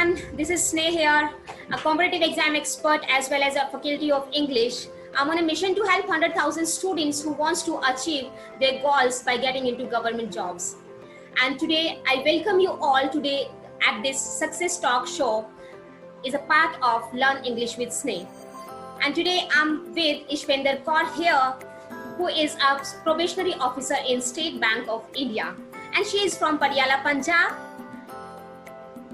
everyone, this is Sneh here, a competitive exam expert as well as a faculty of English. I'm on a mission to help 100,000 students who wants to achieve their goals by getting into government jobs. And today I welcome you all today at this Success Talk show is a part of Learn English with Sneh. And today I'm with Ishwinder Kaur here, who is a probationary officer in State Bank of India. And she is from Patiala, Punjab.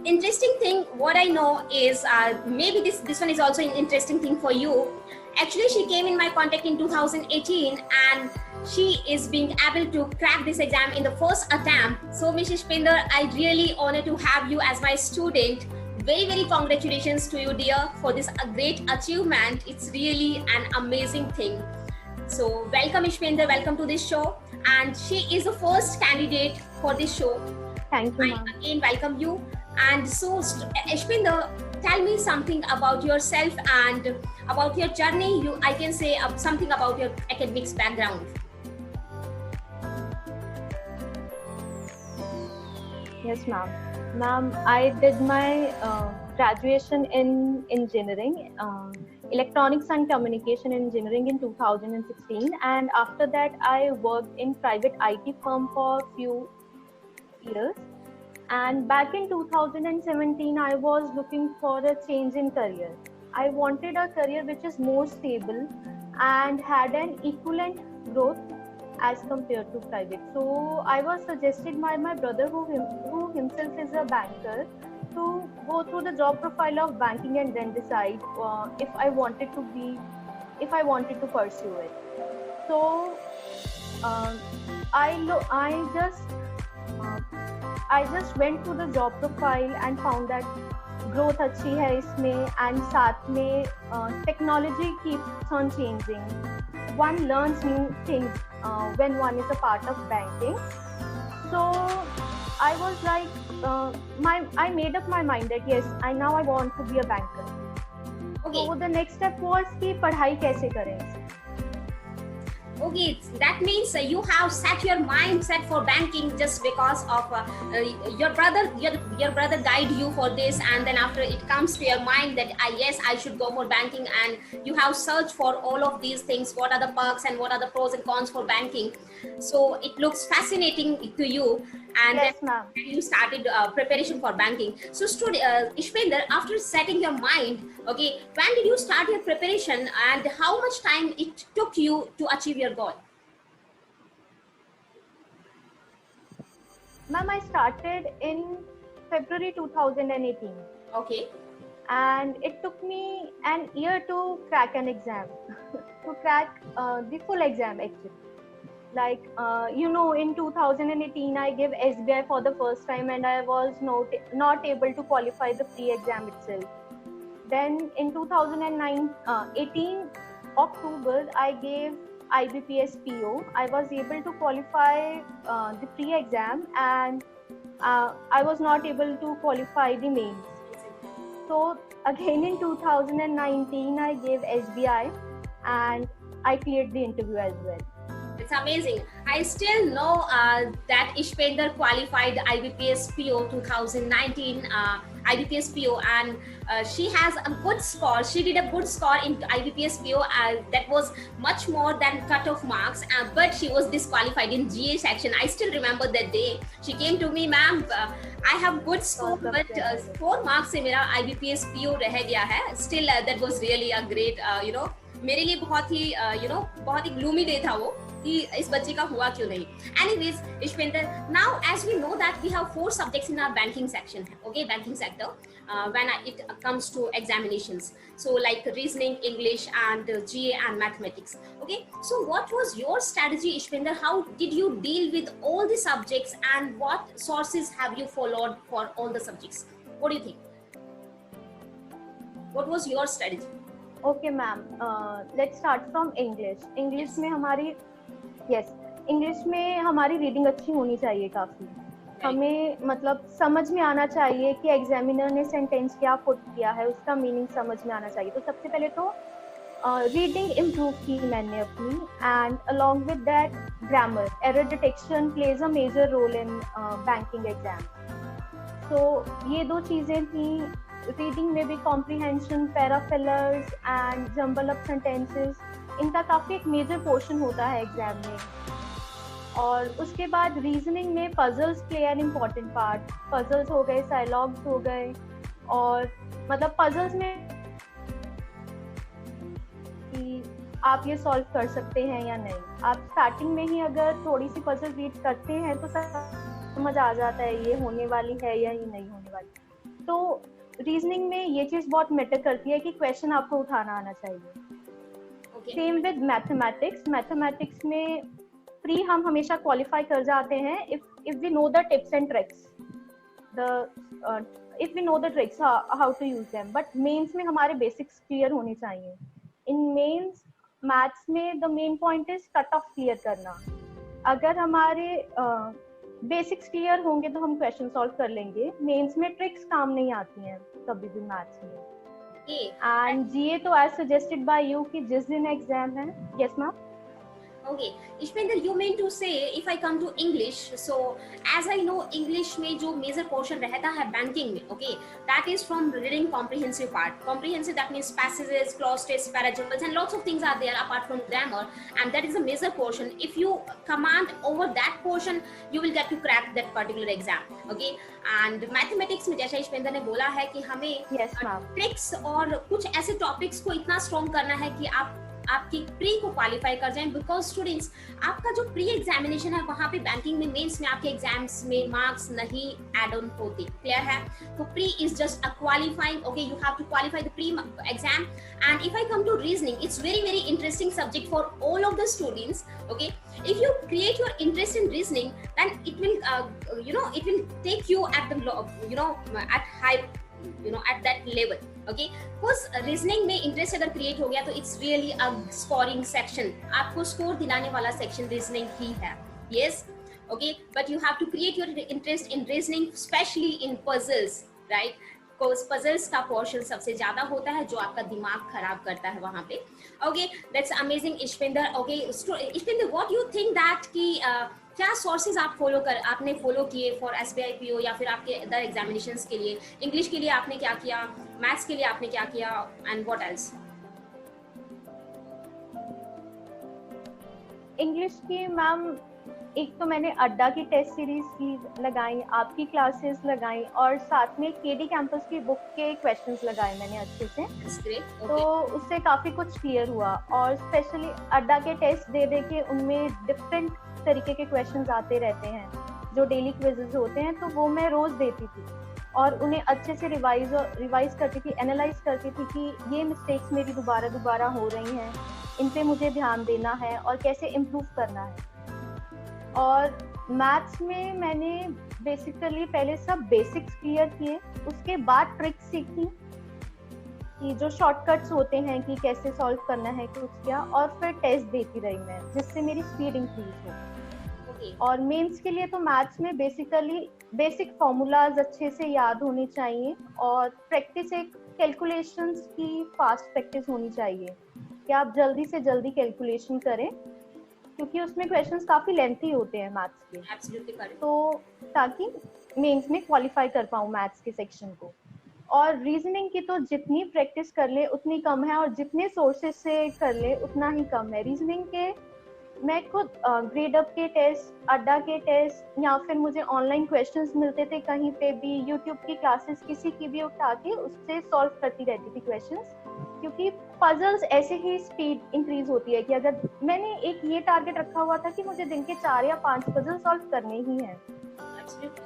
Interesting thing, what I know is maybe this one is also an interesting thing for you. Actually, she came in my contact in 2018 and she is being able to crack this exam in the first attempt. So Ms. Ishwinder, I really honored to have you as my student. Very, very congratulations to you, dear, for this great achievement. It's really an amazing thing. So welcome Ishwinder, welcome to this show. And she is the first candidate for this show. Thank you, ma'am. I again welcome you. And so Ishwinder, tell me something about yourself and about your journey. I can say something about your academics background. Yes, ma'am. Ma'am, I did my graduation in engineering, electronics and communication engineering in 2016. And after that, I worked in private IT firm for a few years. And back in 2017, I was looking for a change in career. I wanted a career which is more stable and had an equivalent growth as compared to private. So I was suggested by my brother, who himself is a banker, to go through the job profile of banking and then decide if I wanted to pursue it. So I just went through the job profile and found that growth अच्छी है इसमें, and साथ में technology keeps on changing. One learns new things when one is a part of banking. So I was like, I made up my mind that yes, I want to be a banker. Okay. So the next step was कि पढ़ाई कैसे करें. Okay, that means you have set your mindset for banking just because of your brother guide you for this, and then after it comes to your mind that yes, I should go for banking, and you have searched for all of these things, what are the perks and what are the pros and cons for banking. So it looks fascinating to you, and yes, then you started preparation for banking. So Ishwinder, after setting your mind, okay, when did you start your preparation and how much time it took you to achieve your goal? Ma'am, I started in February 2018. Okay. And it took me an year to crack an exam, to crack the full exam actually. Like, in 2018, I gave SBI for the first time and I was not able to qualify the pre-exam itself. Then in 2018 October, I gave IBPS PO. I was able to qualify the pre-exam, and I was not able to qualify the mains. So again in 2019, I gave SBI and I cleared the interview as well. It's amazing. I still know that Ishwinder qualified IBPS PO 2019 IBPS PO, and she has a good score. She did a good score in IBPS PO that was much more than cutoff marks, but she was disqualified in GA section. I still remember that day. She came to me, ma'am, I have good score, but 4 marks से मेरा IBPS PO रह गया है. Still, that was really a great, मेरे लिए बहुत ही gloomy day था वो कि इस बच्चे का हुआ क्यों नहीं. Anyways, Ishwinder, now as we know that we have 4 subjects in our banking section, okay, banking sector, when it comes to examinations. So like reasoning, English, and GA and mathematics. Okay, so what was your strategy, Ishwinder? How did you deal with all the subjects, and what sources have you followed for all the subjects? What do you think? What was your strategy? Okay, ma'am. Let's start from English. English में हमारी reading अच्छी होनी चाहिए काफ़ी. हमें मतलब समझ में आना चाहिए कि एग्जामिनर ने सेंटेंस क्या पुट किया है, उसका मीनिंग समझ में आना चाहिए. तो सबसे पहले तो रीडिंग इम्प्रूव की मैंने अपनी, and along with that grammar. Error detection plays a major role in banking exam. तो ये दो चीजें थी। रीडिंग में भी comprehension, parafillers and jumble up sentences, इनका काफी एक मेजर पोर्शन होता है एग्जाम में। और उसके बाद रीजनिंग में puzzles play an important part. Puzzles हो गए, साइलॉग्स हो गए, और मतलब पजल्स में कि आप ये सॉल्व कर सकते हैं या नहीं। आप स्टार्टिंग में ही अगर थोड़ी सी पजल रीड करते हैं तो समझ आ जाता है ये होने वाली है या ये नहीं होने वाली। तो रीजनिंग में ये चीज बहुत मैटर करती है कि क्वेश्चन आपको उठाना आना चाहिए। Same with mathematics. मैथमेटिक्स में प्री हम हमेशा क्वालिफाई कर जाते हैं if we know the tips and tricks, if we know the tricks how to use them. But mains में हमारे बेसिक्स क्लियर होने चाहिए। इन मेंस मैथ्स में the main point is cut off clear करना। अगर हमारे बेसिक्स क्लियर होंगे तो हम क्वेश्चन सॉल्व कर लेंगे। मेंस में ट्रिक्स काम नहीं आती हैं कभी भी मैथ्स में। एंड जीए तो एज सजेस्टेड बाय यू कि जिस दिन एग्जाम है। Yes ma'am. Okay, Ishpender, you mean to say if I come to English, so as I know English में जो major portion रहता है banking में, okay, that is from reading comprehensive part. Comprehensive, that means passages, clause tests, parajumbles, and lots of things are there apart from grammar, and that is a major portion. If you command over that portion, you will get to crack that particular exam, okay. And mathematics में जैसा Ishpender ने बोला है कि हमें tricks और कुछ ऐसे topics को इतना strong करना है कि आपकी प्री को क्वालिफाई कर जाएं, बिकॉज स्टूडेंट्स आपका जो प्री एग्जामिनेशन है वहां पे बैंकिंग में, मेंस में आपके एग्जाम्स में मार्क्स नहीं एड ऑन होते। क्लियर है? तो pre is just a qualifying, okay, you have to qualify the pre exam. And if I come to reasoning, it's very very interesting subject for all of the students, okay. If you create your interest in reasoning, then it will it will take you at the at high, at that level, okay. because reasoning में interest अगर create हो गया तो it's really a scoring section, आपको score दिलाने वाला section reasoning ही है। yes, okay, but you have to create your interest in reasoning, especially in puzzles, right? because puzzles का portion सबसे ज्यादा होता है जो आपका दिमाग खराब करता है वहां पे। okay, that's amazing Ishpender। okay, Ishpender, what you think that कि क्या सोर्सेज आपने फॉलो किए फॉर SBI PO या फिर आपके अदर एग्जामिनेशंस के लिए? इंग्लिश के लिए आपने क्या किया, मैथ्स के लिए आपने क्या किया, एंड व्हाट एल्स? इंग्लिश की मैम, एक तो मैंने अड्डा की टेस्ट सीरीज की लगाई, आपकी क्लासेस लगाई, और साथ में केडी कैंपस की बुक के क्वेश्चंस लगाए मैंने अच्छे से। okay. तो उससे काफी कुछ क्लियर हुआ। और स्पेशली अड्डा के टेस्ट दे के उनमें डिफरेंट तरीके के क्वेश्चंस आते रहते हैं जो डेली क्विज़ेस होते हैं, तो वो मैं रोज देती थी और उन्हें अच्छे से रिवाइज करती थी, एनालाइज करती थी कि ये मिस्टेक्स मेरी दोबारा हो रही हैं, इन पे मुझे ध्यान देना है और कैसे इम्प्रूव करना है। और मैथ्स में मैंने बेसिकली पहले सब बेसिक्स क्लियर किए, उसके बाद ट्रिक्स सीखी कि जो शॉर्टकट्स होते हैं कि कैसे सॉल्व करना है कुछ क्या, और फिर टेस्ट देती रही मैं, जिससे मेरी स्पीड इंक्रीज हो। और मेंस के लिए तो मैथ्स में बेसिकली बेसिक फॉर्मूलाज अच्छे से याद होने चाहिए, और प्रैक्टिस, एक कैलकुलेशंस की फास्ट प्रैक्टिस होनी चाहिए कि आप जल्दी से जल्दी कैलकुलेशन करें, क्योंकि उसमें क्वेश्चंस काफी लेंथी होते हैं मैथ्स के। Absolutely correct. तो ताकि मेंस में क्वालिफाई कर पाऊँ मैथ्स के सेक्शन को। और रीजनिंग की तो जितनी प्रैक्टिस कर ले उतनी कम है, और जितने सोर्सेज से कर ले उतना ही कम है। रीजनिंग के मैं खुद ग्रेड अप के टेस्ट, अड्डा के टेस्ट, या फिर मुझे ऑनलाइन क्वेश्चंस मिलते थे कहीं पे भी, यूट्यूब की क्लासेस किसी की भी उठा के उससे सॉल्व करती रहती थी क्वेश्चंस, क्योंकि पजल्स ऐसे ही स्पीड इंक्रीज होती है कि अगर मैंने एक ये टारगेट रखा हुआ था कि मुझे दिन के 4 या 5 पजल सॉल्व करने ही हैं।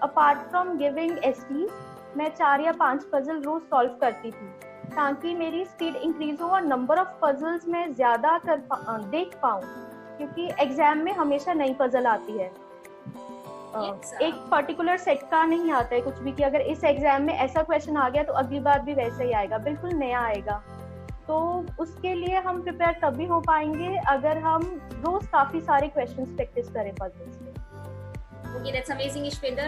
अपार्ट फ्रॉम गिविंग एसटी, मैं 4 या 5 पजल रोज सॉल्व करती थी ताकि मेरी स्पीड इंक्रीज हो और नंबर ऑफ पजल्स मैं ज्यादा देख पाऊँ, क्योंकि एग्जाम में हमेशा नई पजल आती है। एक पर्टिकुलर सेट का नहीं आता है कुछ भी, कि अगर इस एग्जाम में ऐसा क्वेश्चन आ गया तो अगली बार भी वैसा ही आएगा, बिल्कुल नया आएगा। तो उसके लिए हम प्रिपेयर तभी हो पाएंगे अगर हम रोज काफी सारे क्वेश्चंस प्रैक्टिस करें पजल्स के। Okay, that's amazing, Ishpinder.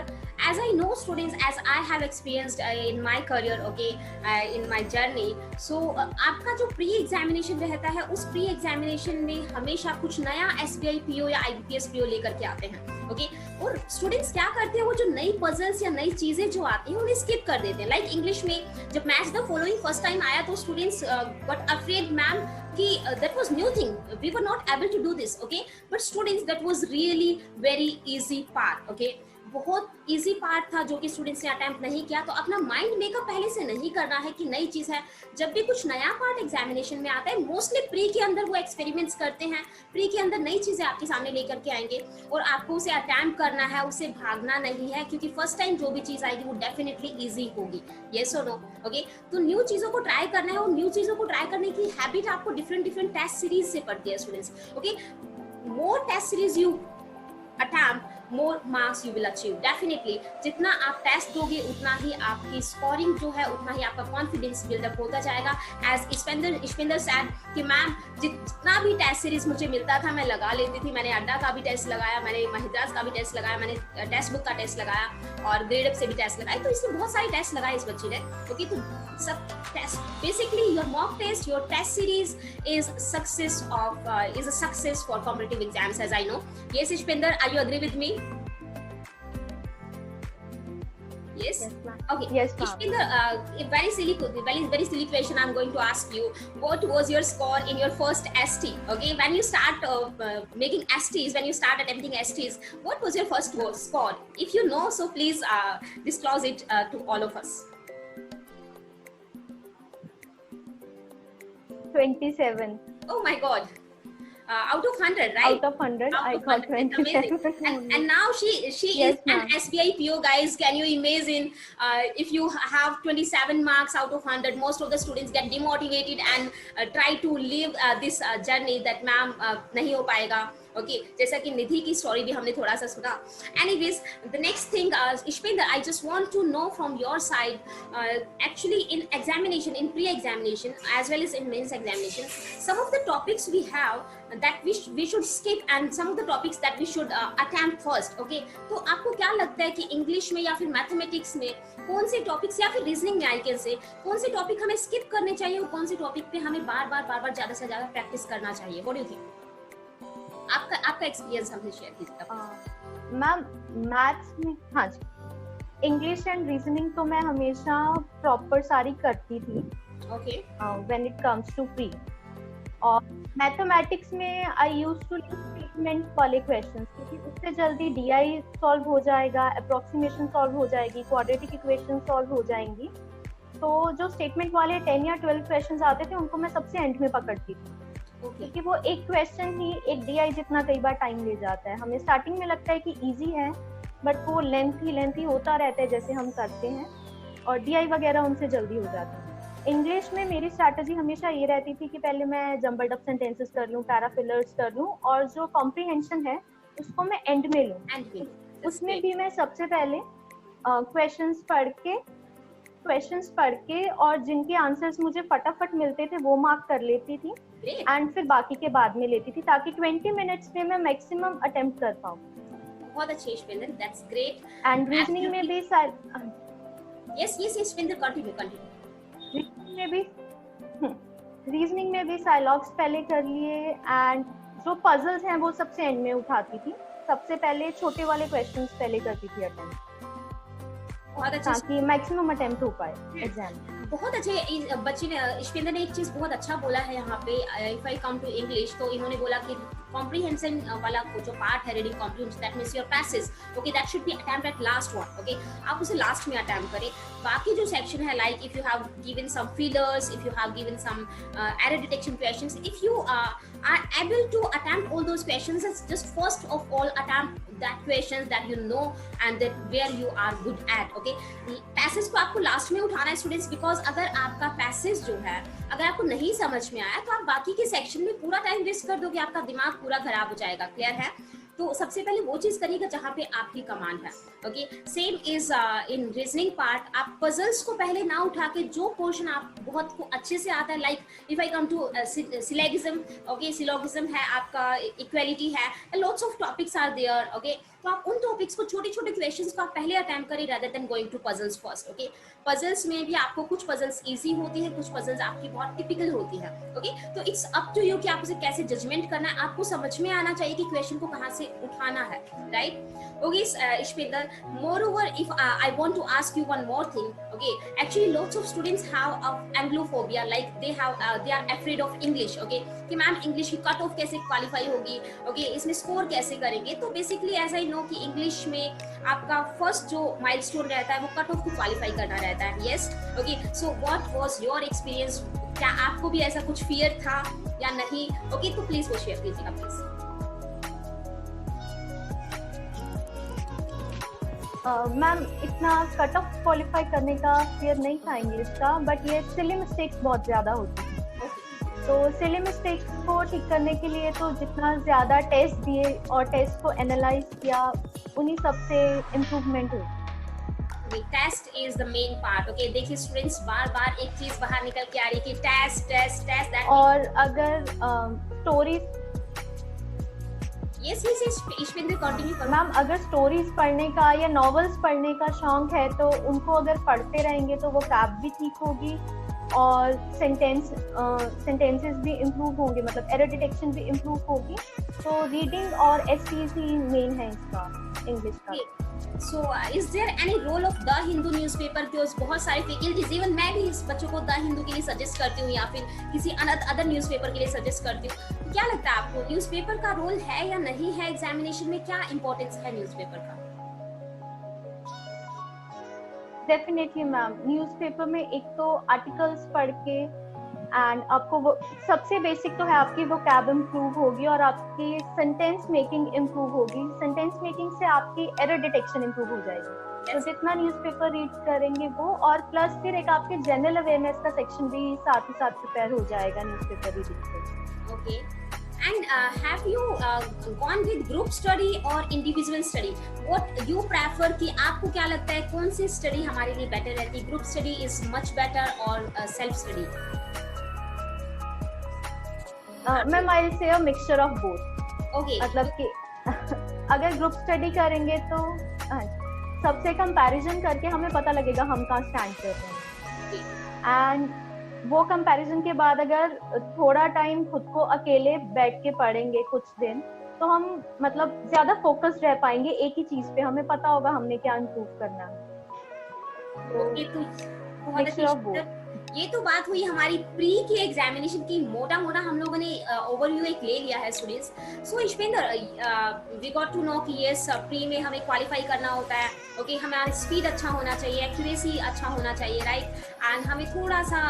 As I know, students, as I have experienced in my career, okay, in my journey, so आपका जो प्री एग्जामिनेशन रहता है, उस प्री एग्जामिनेशन में हमेशा कुछ नया SBI PO या IBPS PO लेकर के आते हैं, ओके और स्टूडेंट्स क्या करते हैं, वो जो नई पजल्स या नई चीजें जो आती हैं उन्हें स्किप कर देते हैं. लाइक इंग्लिश में जब match the following first time आया तो स्टूडेंट्स गॉट अफ्रेड मैम कि that was new thing, we were not able to do this, okay, but students that was really very easy part, okay, बहुत easy part था जो कि students ने attempt नहीं किया. तो अपना माइंड मेकअप पहले से नहीं करना है कि नई चीज है. जब भी कुछ नया पार्ट एग्जामिनेशन में आता है, मोस्टली प्री के अंदर वो एक्सपेरिमेंट्स करते हैं, प्री के अंदर नई चीजें आपके सामने लेकर के आएंगे और आपको उसे अटेम्प्ट करना है, उसे भागना नहीं है, क्योंकि फर्स्ट टाइम जो भी चीज आएगी वो डेफिनेटली ईजी होगी. यस और नो? ओके, तो न्यू चीजों को ट्राई करना है और न्यू चीजों को ट्राई करने की हैबिट आपको डिफरेंट डिफरेंट टेस्ट सीरीज से पड़ती है students. Okay, more test series you attempt, more marks you will achieve. Definitely, जितना आप टेस्ट दोगे उतना ही आपकी स्कोरिंग जो है, उतना ही आपका कॉन्फिडेंस बिल्डअप होता जाएगा. एज इश्पिंदर सैड कि मैम जितना भी टेस्ट सीरीज मुझे मिलता था मैं लगा लेती थी. मैंने अड्डा का भी टेस्ट लगाया, मैंने महिद्रास का भी टेस्ट लगाया, मैंने टेक्स्ट बुक का टेस्ट लगाया और ग्रेडअप से भी टेस्ट लगाया. तो इसने बहुत सारे टेस्ट लगाए इस बच्ची ने. ओके, तो सब test basically your mock test, your test series is success of is a success for competitive exams, as I know. Yes, Ishpinder, are you agree with me? Yes. Okay. Yes, Ishpinder, a very silly question I'm going to ask you. What was your score in your first ST? Okay, when you start making STs, when you start attempting STs, what was your first score? If you know, so please disclose it to all of us. 27. Oh my God. Out of 100, right? Out of 100, I got 27. And now she Yes, is an SBI PO, guys. Can you imagine if you have 27 marks out of 100, most of the students get demotivated and try to live this journey that ma'am nahi ho payega. Okay, जैसा कि निधि की story भी हमने थोड़ा सा सुना. Anyways, the next thing, Ishpinder, I just want to know from your side, actually in examination, in pre-examination as well as in mains examination, some of the topics we have that we should skip and some of the topics that we should attempt first. Okay, तो आपको क्या लगता है कि English में या फिर mathematics में कौन से टॉपिक्स या फिर रीजनिंग में आई कैन से कौन से टॉपिक हमें स्किप करने चाहिए और कौन से टॉपिक पे हमें बार बार ज्यादा से ज्यादा प्रैक्टिस करना चाहिए? What do you think? आपका एक्सपीरियंस हमसे शेयर कीजिए. मैम मैथ्स में, हाँ जी, इंग्लिश एंड रीजनिंग तो मैं हमेशा प्रॉपर सारी करती थी. Okay, when it comes to pre. और मैथमेटिक्स में I used to use statement वाले क्वेश्चंस, क्योंकि उससे जल्दी डीआई सॉल्व हो जाएगा, अप्रोक्सीमेशन सॉल्व हो जाएगी, क्वाड्रेटिक इक्वेशन सॉल्व हो जाएंगी. तो जो स्टेटमेंट वाले 10 या 12 क्वेश्चंस आते थे उनको मैं सबसे एंड में पकड़ती थी. क्योंकि वो एक क्वेश्चन ही एक डीआई जितना कई बार टाइम ले जाता है. हमें स्टार्टिंग में लगता है कि इजी है, बट वो लेंथी होता रहता है जैसे हम करते हैं, और डीआई वगैरह उनसे जल्दी हो जाता है. इंग्लिश में मेरी स्ट्रैटेजी हमेशा ये रहती थी कि पहले मैं जम्बल्ड अप सेंटेंसेस कर लूँ, पैराफिलर्स कर लूँ, और जो कॉम्प्रिहेंशन है उसको मैं एंड में लूँ. उसमें भी मैं सबसे पहले क्वेश्चंस पढ़ के और जिनके आंसर्स मुझे फटाफट मिलते थे वो मार्क कर लेती थी, एंड फिर बाकी के बाद में लेती थी, ताकि 20 मिनट्स में मैं मैक्सिमम अटेम्प्ट कर पाऊँ. बहुत अच्छे इश्पिंदर, दैट्स ग्रेट. एंड रीजनिंग में भी यस इश्पिंदर, कंटिन्यू. रीजनिंग में भी साइलॉग्स पहले कर लिए, एंड जो पजल्स हैं वो सबसे एंड में उठाती थी. सबसे पहले छोटे वाले क्वेश्चंस पहले करती थी अटेम्प्ट, बहुत अच्छा, ताकि मैक्सिमम अटेम्प्ट हो पाए एग्जाम. बहुत अच्छे बच्चे ने, इश्पिंदर ने एक चीज बहुत अच्छा बोला है यहाँ पे. If I come to English, तो इन्होंने बोला कि कॉम्प्रिहेंशन वाला जो पार्ट है, reading comprehension, that means your passage, okay, that should be attempt at last one. Okay, आप उसे लास्ट में अटेम्प्ट करें. बाकी जो सेक्शन है, like if you have given some fillers, if you have given some error detection questions, if you are able to attempt all those questions, just first of all attempt that questions that you know and that where you are good at. Okay, passage को आपको last में उठाना है students, because अगर आपका passage जो है अगर आपको नहीं समझ में आया तो आप बाकी के सेक्शन में पूरा टाइम वेस्ट कर दोगे, आपका दिमाग पूरा खराब हो जाएगा. क्लियर है? तो सबसे पहले वो चीज करिएगा जहाँ पे आपकी कमांड है. Okay, same is in reasoning part. आप पजल्स को पहले ना उठा के जो पोर्शन आप बहुत को अच्छे से आता है, like if I come to syllogism, okay, syllogism है आपका, इक्वालिटी है, lots of topics are there. Okay, तो आप उन टॉपिक्स को, छोटे छोटे क्वेश्चंस को आप पहले अटेम्प्ट करें rather than going to puzzles first. Okay, puzzles में भी आपको कुछ पजल्स इजी होती है, कुछ पजल्स आपकी बहुत टिपिकल होती है. ओके, तो इट्स अप टू यू कि आप उसे कैसे जजमेंट करना है. आपको समझ में आना चाहिए कि क्वेश्चन को कहाँ से उठाना है, right? Okay, Ishpender, moreover, if I want to ask you one more thing, okay, actually lots of students have Anglophobia, like they are afraid of English, okay, कि मैम इंग्लिश की कट ऑफ कैसे qualify होगी, okay, इसमें score कैसे करेंगे. तो basically as I no कि English में आपका फर्स्ट जो माइलस्टोन रहता है वो कट ऑफ को क्वालिफाई करना रहता है. Yes, okay, so what was your experience? क्या आपको भी ऐसा कुछ फियर था या नहीं? ओके, तो प्लीज वो शेयर कीजिएगा प्लीज. मैम इतना कट ऑफ क्वालिफाई करने का फियर नहीं था इंग्लिश का, बट ये सिली मिस्टेक्स बहुत ज़्यादा होती हैं. तो सिली मिस्टेक्स को ठीक करने के लिए तो जितना ज़्यादा टेस्ट दिए और टेस्ट को एनालाइज किया, उन्हीं सब से इम्प्रूवमेंट हुई. Test is the main part. Okay, देखिए स्टूडेंट्स बार बार एक चीज बाहर निकल के आ रही है कि टेस्ट टेस्ट टेस्ट दैट. और अगर स्टोरीज यस ईश्वरेंद्र कंटिन्यू करो. मैम अगर स्टोरीज पढ़ने का या नॉवेल्स पढ़ने का शौक है तो उनको अगर पढ़ते रहेंगे तो वो कैप भी ठीक होगी और सेंटेंसेस भी इम्प्रूव होंगे, मतलब एरर डिटेक्शन भी इम्प्रूव होगी. तो रीडिंग और एसटीसी मेन है इसका इंग्लिश का. So is there any role of the Hindu newspaper? Because बहुत सारे फैकल्टीज, इवन मैं भी इस बच्चों को द हिंदू के लिए सजेस्ट करती हूँ या फिर किसी अदर न्यूज़पेपर के लिए सजेस्ट करती हूँ. क्या लगता है आपको न्यूज़पेपर का रोल है या नहीं है एग्जामिनेशन में? क्या इंपॉर्टेंस है न्यूज़पेपर का? डेफिनेटली मैम, न्यूज़पेपर में एक तो आर्टिकल्स पढ़ के एंड आपको वो सबसे बेसिक तो है आपकी वो कैब इम्प्रूव होगी और आपकी सेंटेंस मेकिंग इम्प्रूव होगी. सेंटेंस मेकिंग से आपकी एरर डिटेक्शन इम्प्रूव हो जाएगी. तो जितना न्यूज़पेपर रीड करेंगे वो, और प्लस फिर एक आपके जनरल अवेयरनेस का सेक्शन भी साथ ही साथ प्रिपेयर हो जाएगा न्यूज़पेपर रीडिंग से. Okay, and have you gone with group study or individual study? What you prefer कि आपको क्या लगता है कौन सी स्टडी हमारे लिए बेटर रहती है? Group study is much better और self study? Ma'am I will say a mixture of both. Okay, मतलब कि अगर ग्रुप स्टडी करेंगे तो सबसे कंपैरिजन करके हमें पता लगेगा हम कहाँ स्टैंड कर रहे हैं. एंड वो कंपैरिजन के बाद अगर थोड़ा टाइम खुद को अकेले बैठ के पढ़ेंगे कुछ दिन, तो हम मतलब ज्यादा फोकस्ड रह पाएंगे एक ही चीज पे. हमें पता होगा हमने क्या इम्प्रूव करना है. ओके, तो बहुत अच्छी. ये तो बात हुई हमारी प्री की एग्जामिनेशन की. मोटा मोटा हम लोगों ने ओवरव्यू एक ले लिया है students. So Ishwendra, we got to know कि यस प्री में हमें क्वालिफाई करना होता है. ओके, हमारा स्पीड अच्छा होना चाहिए, एक्यूरेसी अच्छा होना चाहिए, राइट? एंड हमें थोड़ा सा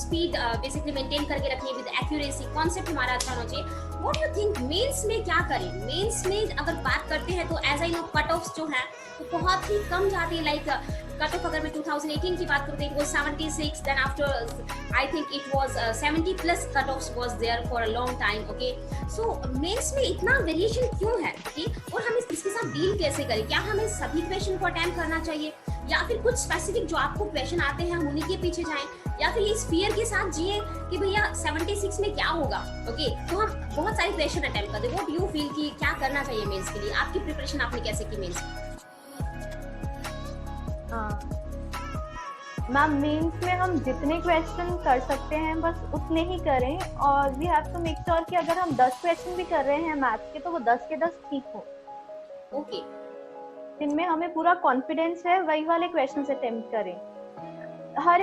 स्पीड बेसिकली मेंटेन करके रखनी है विद एक्यूरेसी. कॉन्सेप्ट हमारा अच्छा होना चाहिए. व्हाट यू थिंक मेंस में क्या करें? मेंस में अगर बात करते हैं तो as I know cut offs जो है वो बहुत ही कम जाती है. लाइक कट ऑफ अगर मैं 2018 की बात करते हैं वो 76, then after I think it was 70 plus cut offs was there for a long time. Okay, so mains में इतना वेरिएशन क्यों है? ओके, और हम इसके साथ डील कैसे करें? क्या हमें सभी क्वेश्चन को अटेम्प्ट करना चाहिए या फिर कुछ स्पेसिफिक जो आपको क्वेश्चन आते हैं हम उन्हीं के पीछे जाएं, या फिर इस फियर के साथ जिए कि भैया 76 में क्या होगा? ओके, तो हम बहुत सारे क्वेश्चन अटेम्प्ट कर दें. व्हाट यू फील कि क्या करना चाहिए मेंस के लिए? आपकी प्रिपरेशन आपने कैसे की मेंस? मैम मेंस में हम जितने क्वेश्चन कर सकते हैं बस उतने ही करें. और we have to make sure कि अगर हम 10 क्वेश्चन भी कर रहे हैं मैथ्स के तो वो 10 के 10 ठीक हो. ओके, जिनमें हमें पूरा कॉन्फिडेंस है वही वाले क्वेश्चन अटेम्प्ट करें. हर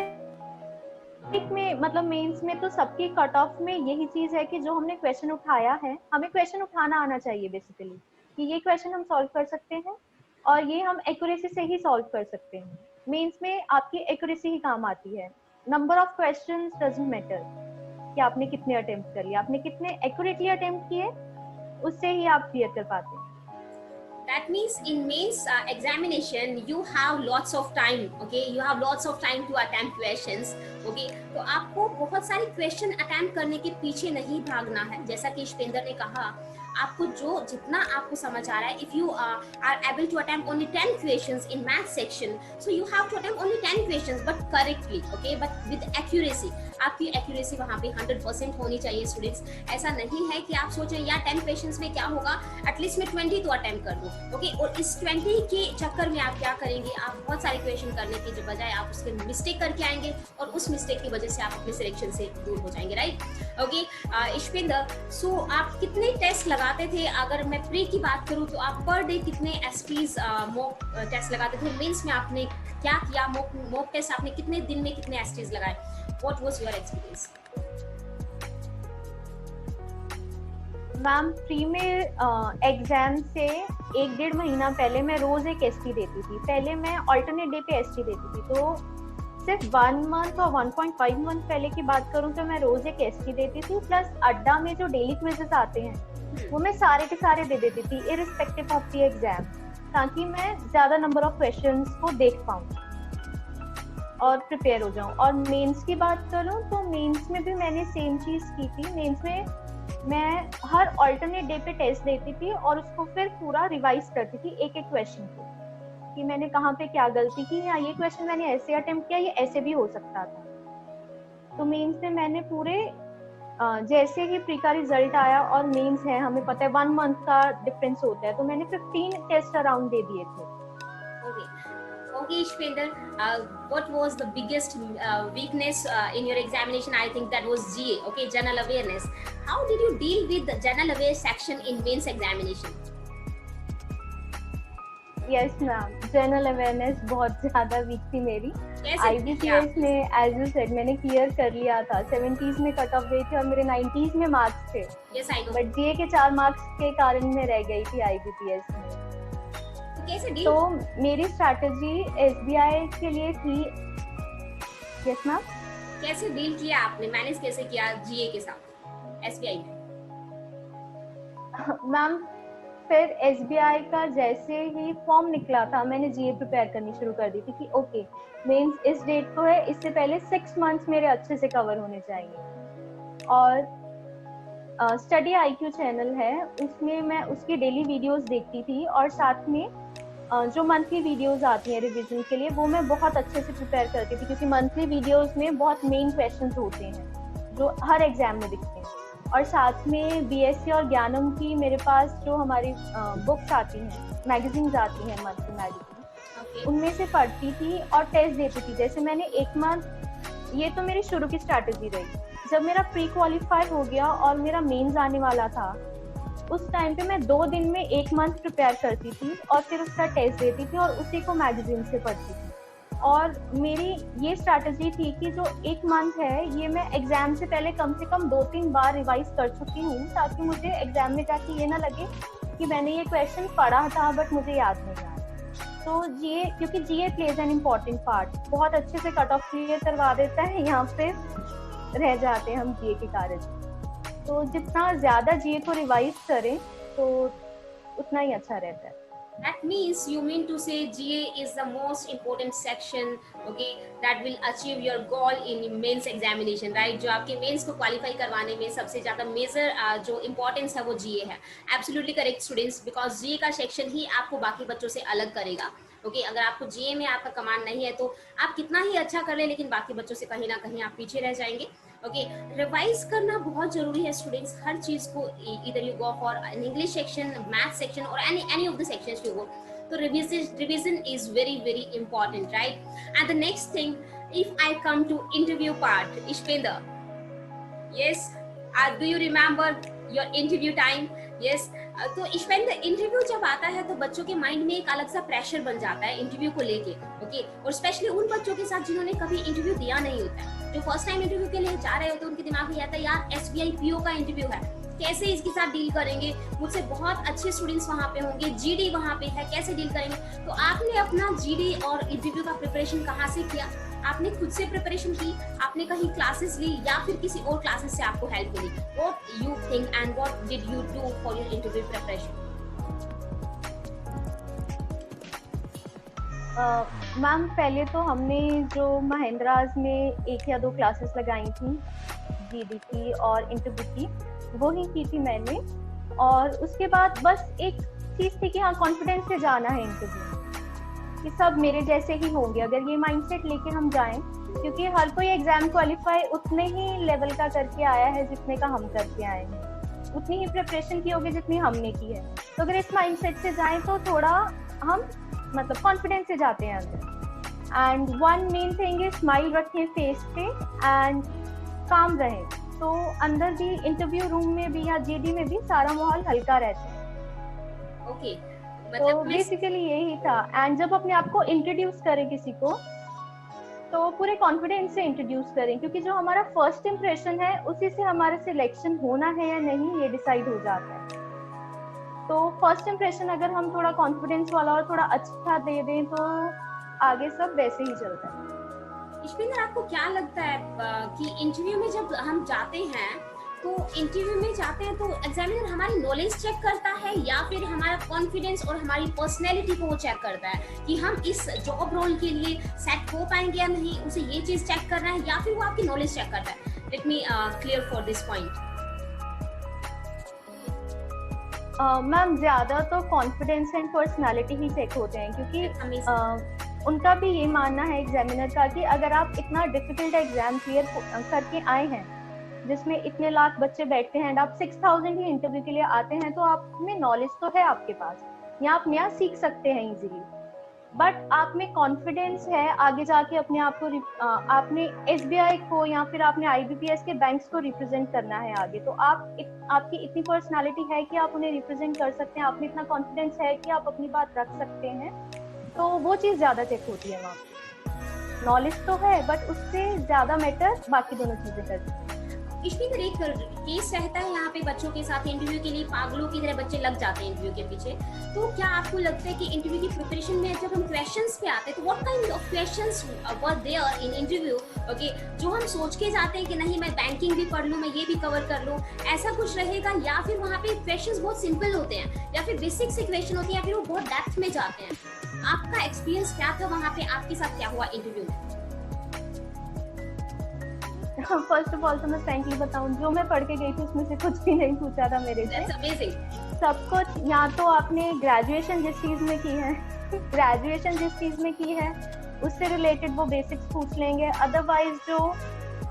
एक में मतलब मेंस में तो सबकी कट ऑफ में यही चीज है कि जो हमने क्वेश्चन उठाया है हमें क्वेश्चन उठाना आना चाहिए बेसिकली, कि ये क्वेश्चन हम सॉल्व कर सकते हैं और ये हम एक्यूरेसी से ही सॉल्व कर सकते हैं. मेंस में आपकी एक्यूरेसी ही काम आती है. Number of questions doesn't matter कि आपने कितने अटेम्प्ट कर लिए, आपने कितने एक्यूरेटली अटेम्प्ट किए, उससे ही आप क्लियर कर पाते हैं. That means in mains examination you have lots of time. Okay, you have lots of time to attempt questions. Okay, तो आपको बहुत सारे क्वेश्चन अटेम्प्ट करने के पीछे नहीं भागना है. जैसा कि ईश्वेंद्र ने कहा आपको जो जितना आपको समझ आ रहा है, if you are able to attempt only 10 questions in math section, so you have to attempt only 10 questions but correctly, okay, but with accuracy. आपकी एक्यूरेसी वहाँ पे 100% होनी चाहिए स्टूडेंट्स। ऐसा नहीं है कि आप सोचें यार 10 क्वेश्चंस में क्या होगा, एटलीस्ट मैं 20 तो अटेम्प्ट कर दूँ, ओके। और इस 20 के चक्कर में आप क्या करेंगे, आप बहुत सारे क्वेश्चन करने की बजाय आप उसके मिस्टेक करके आएंगे और उस मिस्टेक की वजह से आप अपने सिलेक्शन से दूर हो जाएंगे, राइट? ओके इशपिंदर, सो आप कितने टेस्ट लगाते थे? अगर मैं प्री की बात करूं तो आप पर डे कितने एसपीज मॉक टेस्ट लगाते थे? मेंस में आपने क्या किया? मॉक टेस्ट आपने कितने दिन में कितने एसपीज लगाए? What was your experience? Ma'am pre में एग्जाम से 1-1.5 महीना पहले मैं रोज एक एसटी देती थी। पहले मैं अल्टरनेट डे पे एसटी देती थी, तो सिर्फ 1 मंथ और 1.5 मंथ पहले की बात करूं तो मैं रोज एक एसटी देती थी, प्लस अड्डा में जो डेली क्विजेस आते हैं वो मैं सारे के सारे दे देती थी इररिस्पेक्टिव ऑफ द एग्जाम, ताकि मैं ज्यादा नंबर ऑफ क्वेश्चंस को देख पाऊं और प्रिपेयर हो जाऊं। और मेंस की बात करूं तो मेंस में भी मैंने सेम चीज की थी। मेंस में मैं हर अल्टरनेट डे पे टेस्ट देती थी और उसको फिर पूरा रिवाइज करती थी एक एक क्वेश्चन को, कि मैंने कहाँ पे क्या गलती की, या ये क्वेश्चन मैंने ऐसे अटेम्प्ट किया, ये ऐसे भी हो सकता था। तो मेंस में मैंने पूरे जैसे ही प्री का रिजल्ट आया, और मेंस है हमें पता है 1 मंथ का डिफरेंस होता है, तो मैंने 15 टेस्ट अराउंड दे दिए थे। Okay, Ishpinder, what was the biggest weakness in your examination? I think that was GA, okay, general awareness. How did you deal with the general awareness section in mains examination? Yes ma'am, general awareness बहुत ज्यादा week थी मेरी। IBPS में as you said मैंने clear कर लिया था, 70s में कट ऑफ गई थी और मेरे 90s में मार्क्स थे। Yes, I know. But GA के 4 मार्क्स के कारण मैं रह गई थी IBPS में। तो मेरी स्ट्रैटेजी SBI के लिए थी। यस मैम, कैसे डील किया आपने, मैनेज कैसे किया GA के साथ SBI में? मैम फिर SBI का जैसे ही फॉर्म निकला था, मैंने GA प्रिपेयर करनी शुरू कर दी थी कि ओके मेंस इस डेट को है, इससे पहले 6 मंथ्स मेरे अच्छे से कवर होने चाहिए। और स्टडी IQ चैनल है, उसमें मैं उसकी डेली वीडियोस देखती थी, और साथ में जो मंथली वीडियोस आती हैं रिवीजन के लिए, वो मैं बहुत अच्छे से प्रिपेयर करती थी, क्योंकि मंथली वीडियोस में बहुत मेन क्वेश्चंस होते हैं जो हर एग्जाम में दिखते हैं। और साथ में BSc और ज्ञानम की मेरे पास जो हमारी बुक्स आती हैं, मैगजीन्स आती हैं, मंथली मैगजीन, उनमें से पढ़ती थी और टेस्ट देती थी। जैसे मैंने 1 मंथ, ये तो मेरी शुरू की स्ट्रैटेजी रही। जब मेरा प्री क्वालिफाई हो गया और मेरा मेंस आने वाला था, उस टाइम पे मैं 2 दिन में 1 मंथ प्रिपेयर करती थी और फिर उसका टेस्ट देती थी और उसी को मैगजीन से पढ़ती थी। और मेरी ये स्ट्रैटेजी थी कि जो 1 मंथ है, ये मैं एग्जाम से पहले कम से कम 2-3 बार रिवाइज कर चुकी हूँ, ताकि मुझे एग्जाम में जाके ये ना लगे कि मैंने ये क्वेश्चन पढ़ा था बट मुझे याद नहीं आया। तो GA, क्योंकि GA plays an important part, बहुत अच्छे से कट ऑफ क्लियर करवा देता है, यहाँ पे रह जाते हैं हम GA के कारण। तो जितना ज्यादा GA को रिवाइज करें तो उतना ही अच्छा रहता है। That means you mean to say GA is the most important section, okay, that will achieve your goal in mains examination, right? जो आपके mains को qualify करवाने में सबसे ज़्यादा major जो importance है वो GA है। Absolutely correct students, because GA का section ही आपको बाकी बच्चों से अलग करेगा। ओके, अगर आपको GA में आपका कमांड नहीं है तो आप कितना ही अच्छा कर ले, लेकिन बाकी बच्चों से कहीं ना कहीं आप पीछे रह जाएंगे। ओके, रिवाइज करना बहुत जरूरी है स्टूडेंट्स, हर चीज को। इधर you go for an English section, math section और any of the sections you go, तो revision is very very important, right? And the next thing, if I come to interview part, Ishpinder, yes, do you remember your interview time? Yes, तो Ishpinder, interview जब आता है तो बच्चों के mind में एक अलग सा प्रेशर बन जाता है इंटरव्यू को लेके, ओके, और स्पेशली उन बच्चों के साथ जिन्होंने कभी इंटरव्यू दिया नहीं होता है, जो फर्स्ट टाइम इंटरव्यू के लिए जा रहे होते हैं, उनके दिमाग में आता है यार SBI PO का इंटरव्यू है, कैसे इसके साथ डील करेंगे, मुझसे बहुत अच्छे स्टूडेंट्स वहाँ पे होंगे, GD वहाँ पे है, कैसे डील करेंगे? तो आपने अपना GD और इंटरव्यू का प्रिपरेशन कहाँ से किया? आपने खुद से प्रिपरेशन की, आपने कहीं क्लासेस ली, या फिर किसी और क्लासेस से आपको हेल्प मिली? What you think and what did you do for your interview preparation? Ma'am पहले तो हमने जो महिंद्राज में 1 या 2 क्लासेस लगाई थी GD की और इंटरव्यू की, वो ही की थी मैंने। और उसके बाद बस एक चीज थी कि हाँ कॉन्फिडेंस से जाना है इंटरव्यू, कि सब मेरे जैसे ही होंगे, अगर ये माइंडसेट लेके हम जाएं, क्योंकि हर कोई एग्जाम क्वालिफाई उतने ही लेवल का करके आया है जितने का हम करके आए हैं, उतनी ही प्रिपरेशन की होगी जितनी हमने की है। तो अगर इस माइंडसेट से जाएं तो थोड़ा हम मतलब कॉन्फिडेंस से जाते हैं अंदर। And one main thing is smile रखें फेस पे एंड काम रहें, तो अंदर भी इंटरव्यू रूम में भी या जीडी में भी सारा माहौल हल्का रहता है। ओके, तो बेसिकली यही था। एंड जब अपने आप को इंट्रोड्यूस करें किसी को तो पूरे कॉन्फिडेंस से इंट्रोड्यूस करें, क्योंकि जो हमारा फर्स्ट इंप्रेशन है उसी से हमारा सिलेक्शन होना है या नहीं ये डिसाइड हो जाता है। तो फर्स्ट इंप्रेशन अगर हम थोड़ा कॉन्फिडेंस वाला और थोड़ा अच्छा दे दें तो आगे सब वैसे ही चलता है। इश्पिंदर, आपको क्या लगता है कि इंटरव्यू में जब हम जाते हैं तो इंटरव्यू में जाते हैं तो एग्जामिनर हमारी नॉलेज चेक करता है या फिर हमारा कॉन्फिडेंस और हमारी पर्सनैलिटी को वो चेक करता है कि हम इस जॉब रोल के लिए सेट हो पाएंगे या नहीं, उसे ये चीज चेक करना है, या फिर वो आपकी नॉलेज चेक करता है? Let me clear for this point. Ma'am ज्यादा तो कॉन्फिडेंस एंड पर्सनालिटी ही चेक होते हैं, क्योंकि उनका भी ये मानना है एग्जामिनर का कि अगर आप इतना डिफिकल्ट एग्जाम क्लियर करके आए हैं जिसमें इतने लाख बच्चे बैठते हैं, आप 6000 ही इंटरव्यू के लिए आते हैं, तो आप में नॉलेज तो है आपके पास, या आप नया सीख सकते हैं इजीली, बट आप में कॉन्फिडेंस है आगे जाके अपने आप को आपने एसबीआई को या फिर आपने आईबीपीएस के बैंक्स को रिप्रेजेंट करना है आगे, तो आपकी इतनी पर्सनालिटी है कि आप उन्हें रिप्रेजेंट कर सकते हैं, आप में इतना कॉन्फिडेंस है कि आप अपनी बात रख सकते हैं, तो वो चीज ज्यादा चेक होती है वहाँ। नॉलेज तो है बट उससे ज्यादा मैटर बाकी दोनों चीजें करती हैं। इश्पिंदर, एक केस रहता है यहाँ पे बच्चों के साथ, इंटरव्यू के लिए पागलों की तरह बच्चे लग जाते हैं इंटरव्यू के पीछे। तो क्या आपको लगता है कि इंटरव्यू की प्रिपरेशन में जब हम क्वेश्चंस पे आते हैं तो what kind of questions were there in interview, okay, जो हम सोच के जाते हैं कि नहीं मैं बैंकिंग भी पढ़ लूँ, मैं ये भी कवर कर लूँ, ऐसा कुछ रहेगा, या फिर वहाँ पे क्वेश्चंस बहुत सिंपल होते हैं, या फिर बेसिक से क्वेश्चन होते हैं, या फिर वो बहुत डेप्थ में जाते हैं? आपका एक्सपीरियंस क्या था वहाँ पे, आपके साथ क्या हुआ इंटरव्यू में? फर्स्ट ऑफ ऑल तो मैं फ्रैंकली बताऊं, जो मैं पढ़ के गई थी उसमें से कुछ भी नहीं पूछा था मेरे से। That's amazing. सब कुछ या तो आपने ग्रेजुएशन जिस चीज में की है ग्रेजुएशन जिस चीज में की है उससे रिलेटेड वो बेसिक्स पूछ लेंगे, अदरवाइज जो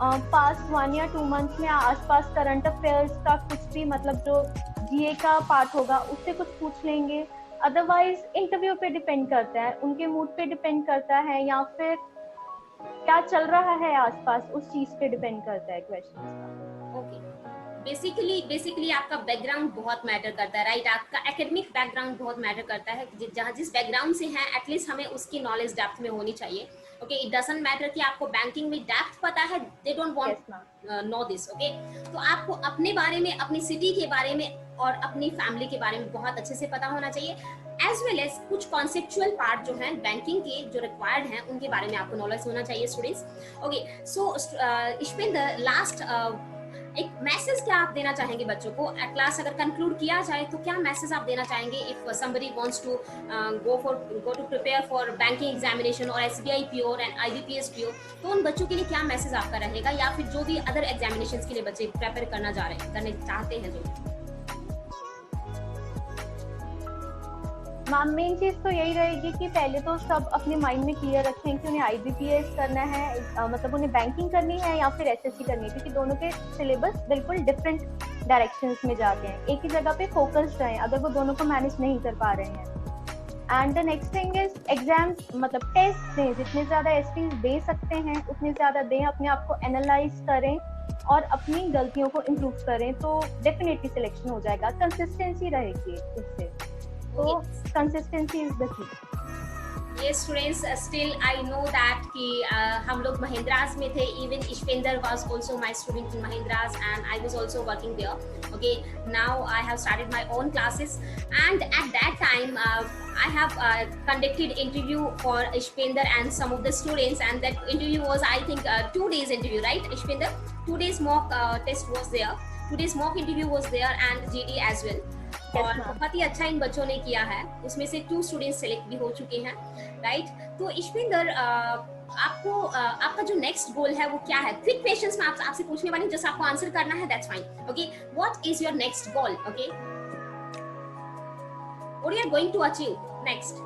पास्ट 1 या 2 मंथ्स में आसपास करंट अफेयर्स का कुछ भी मतलब जो जीए का पार्ट होगा उससे कुछ पूछ लेंगे। अदरवाइज इंटरव्यू पे डिपेंड करता है, उनके मूड पे डिपेंड करता है, या फिर क्या चल रहा है आसपास उस चीज पे डिपेंड करता है क्वेश्चंस का। ओके, बेसिकली आपका बैकग्राउंड बहुत मैटर करता है, राइट? आपका एकेडमिक बैकग्राउंड बहुत मैटर करता है, जहाँ जिस बैकग्राउंड से हैं एटलीस्ट हमें उसकी नॉलेज डेप्थ में होनी चाहिए। ओके, इट डजंट मैटर कि आपको बैंकिंग में डेप्थ पता है, they don't want know this. Okay, तो आपको अपने बारे में, अपनी सिटी के बारे में और अपनी फैमिली के बारे में बहुत अच्छे से पता होना चाहिए, एज वेल एज कुछ कॉन्सेप्चुअल पार्ट जो है बैंकिंग के जो रिक्वायर्ड हैं उनके बारे में आपको नॉलेज होना चाहिए स्टूडेंट्स। ओके, सो इश्पिंदर, लास्ट एक मैसेज क्या आप देना चाहेंगे बच्चों को? क्लास अगर कंक्लूड किया जाए तो क्या मैसेज आप देना चाहेंगे if somebody wants to go to prepare for banking examination और SBI PO and IBPS PO, तो उन बच्चों के लिए क्या मैसेज आपका रहेगा, या फिर जो भी अदर एग्जामिनेशंस के लिए बच्चे प्रिपेयर करने चाहते हैं जो? मैम मेन चीज तो यही रहेगी कि पहले तो सब अपने माइंड में क्लियर रखें कि उन्हें आईबीपीएस करना है, मतलब उन्हें बैंकिंग करनी है या फिर एसएससी करनी है, क्योंकि दोनों के सिलेबस बिल्कुल डिफरेंट डायरेक्शंस में जाते हैं। एक ही जगह पे फोकस्ड रहें अगर वो दोनों को मैनेज नहीं कर पा रहे हैं। And the next thing is exam, मतलब टेस्ट दें, जितने ज्यादा एसपीज दे सकते हैं उतने ज्यादा दें, अपने आप को एनालाइज करें और अपनी गलतियों को इम्प्रूव करें, तो डेफिनेटली सिलेक्शन हो जाएगा। कंसिस्टेंसी रहेगी इससे, तो consistency is the key. Yes students, still I know that कि हम लोग महिंद्रास में थे, even Ishpinder was also my student in Mahindras and I was also working there. Okay, now I have started my own classes and at that time I have conducted interview for Ishpinder and some of the students, and that interview was I think 2 days interview, right Ishpinder? 2 days mock test was there, 2 days mock interview was there and GD as well. और बहुत ही अच्छा इन बच्चों ने किया है, उसमें से 2 students select भी हो चुके हैं, राइट? तो इश्पिंदर, आपको आपका जो नेक्स्ट गोल है वो क्या है? क्विक क्वेश्चंस में आपसे पूछने वाली हूं, जस्ट आपको आंसर करना है, that's fine. Okay, what is your next goal? Okay, what you are going to achieve next?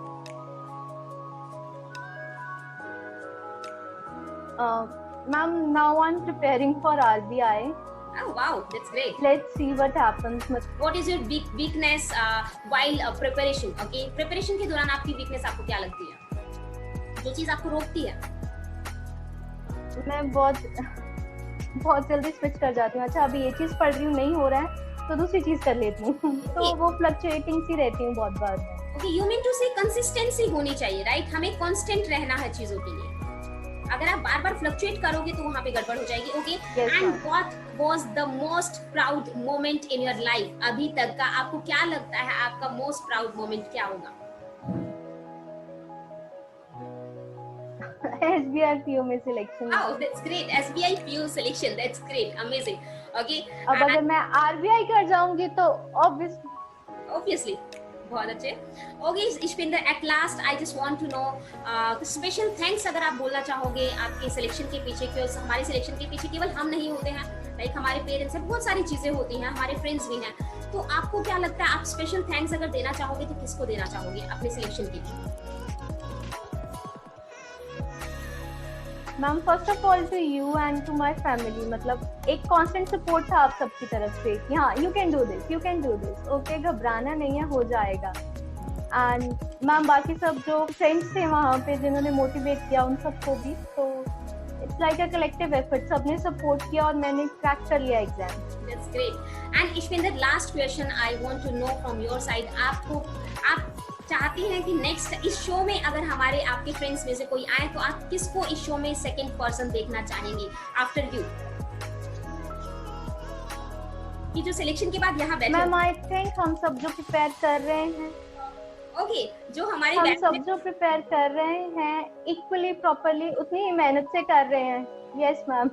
Ma'am, now I'm preparing for RBI. Oh wow, that's great. Let's see what happens. What is your big weakness while preparation? Okay, preparation के दौरान आपकी weakness आपको क्या लगती है, जो चीज आपको रोकती है? मैं बहुत जल्दी स्विच कर जाती हूँ। अच्छा, अभी ये चीज पढ़ रही हूँ, नहीं हो रहा है तो दूसरी चीज कर लेती हूँ। तो वो फ्लक्चुएटिंग सी रहती हूँ बहुत बार। Okay, you mean to say consistency होनी चाहिए, right? हमें constant रहना है चीजों के लिए। अगर आप बार बार फ्लक्चुएट करोगे तो वहाँ पे गड़बड़ हो जाएगी। Okay, and what was the most proud moment in your life? अभी तक का आपको क्या लगता है आपका मोस्ट प्राउड मोमेंट क्या होगा? SBI PO में selection. Oh, that's great. SBI PO selection, that's great, amazing. Okay, अब अगर मैं RBI कर जाऊंगी तो obviously बहुत अच्छे। Okay Ishpinder, at last I just want to know special thanks अगर आप बोलना चाहोगे आपके सिलेक्शन के पीछे, क्योंकि हमारे सिलेक्शन के पीछे केवल हम नहीं होते हैं, लाइक हमारे पेरेंट्स हैं, बहुत सारी चीजें होती हैं, हमारे फ्रेंड्स भी हैं, तो आपको क्या लगता है आप स्पेशल थैंक्स अगर देना चाहोगे तो किसको देना चाहोगे अपने सिलेक्शन के लिए? Ma'am, first of all to you and to my family, मतलब एक कांस्टेंट सपोर्ट था आप सबकी तरफ से कि हाँ, you can do this, okay, घबराना नहीं है, हो जाएगा। एंड मैम, बाकी सब जो फ्रेंड्स थे वहाँ पे जिन्होंने मोटिवेट किया, उन सबको भी, तो it's like a collective effort, सबने सपोर्ट किया और मैंने क्रैक कर लिया exam. That's great. And Ishpinder, last question I want to know from your side, आप चाहती हैं कि नेक्स्ट इस शो में अगर हमारे आपके फ्रेंड्स में से कोई आए तो आप किसको इस शो में सेकंड पर्सन देखना चाहेंगी आफ्टर यू, कि जो सिलेक्शन के बाद यहाँ बैठे? मैम, आई थिंक हम सब जो प्रिपेयर कर रहे हैं, ओके, जो हमारे हम सब जो प्रिपेयर कर रहे हैं इक्वली प्रॉपर्ली उतनी ही मेहनत से कर रहे हैं। यस मैम,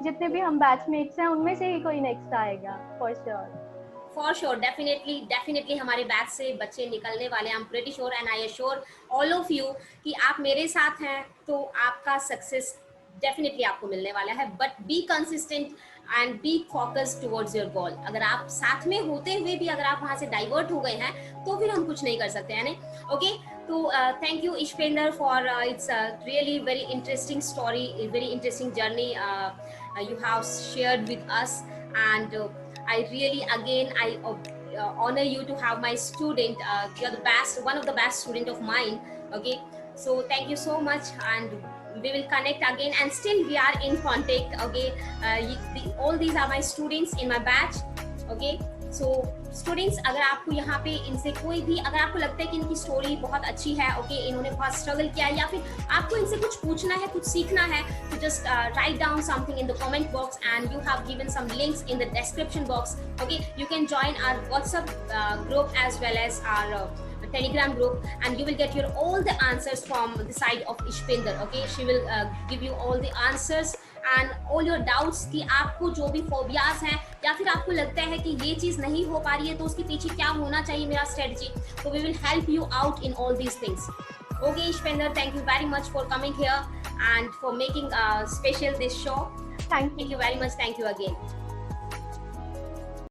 जितने भी हम बैचमेट्स हैं उनमें से ही कोई नेक्स्ट आएगा फॉर श्योर। डेफिनेटली हमारे बैच से बच्चे निकलने वाले, I am pretty sure and I assure all of you कि आप मेरे साथ हैं तो आपका सक्सेस डेफिनेटली आपको मिलने वाला है, but be consistent and be focused towards your goal. अगर आप साथ में होते हुए भी अगर आप वहाँ से डाइवर्ट हो गए हैं तो फिर हम कुछ नहीं कर सकते हैं ना। ओके, तो thank you Ishpinder for it's really very interesting story, very interesting journey you have shared with us, and I really again I honor you to have my student. You're the best, one of the best student of mine. Okay, so thank you so much, and we will connect again, and still we are in contact. Okay, all these are my students in my batch. Okay, so students, अगर आपको यहाँ पे इनसे कोई भी, अगर आपको लगता है कि इनकी स्टोरी बहुत अच्छी है, ओके, इन्होंने बहुत स्ट्रगल किया है, या फिर आपको इनसे कुछ पूछना है, कुछ सीखना है, तो just write down something in the comment box, and you have given some links in the description box. Okay, you can join our WhatsApp group as well as our Telegram group, and you will get your all the answers from the side of Ishpinder. Okay, she will give you all the answers and all your doubts कि आपको जो भी phobias हैं या फिर आपको लगता है कि ये चीज़ नहीं हो पा रही है तो उसके पीछे क्या होना चाहिए मेरा स्ट्रेटजी, तो we will help you out in all these things. Okay, Ishpinder, thank you very much for coming here and for making special this show. Thank you very much. Thank you again.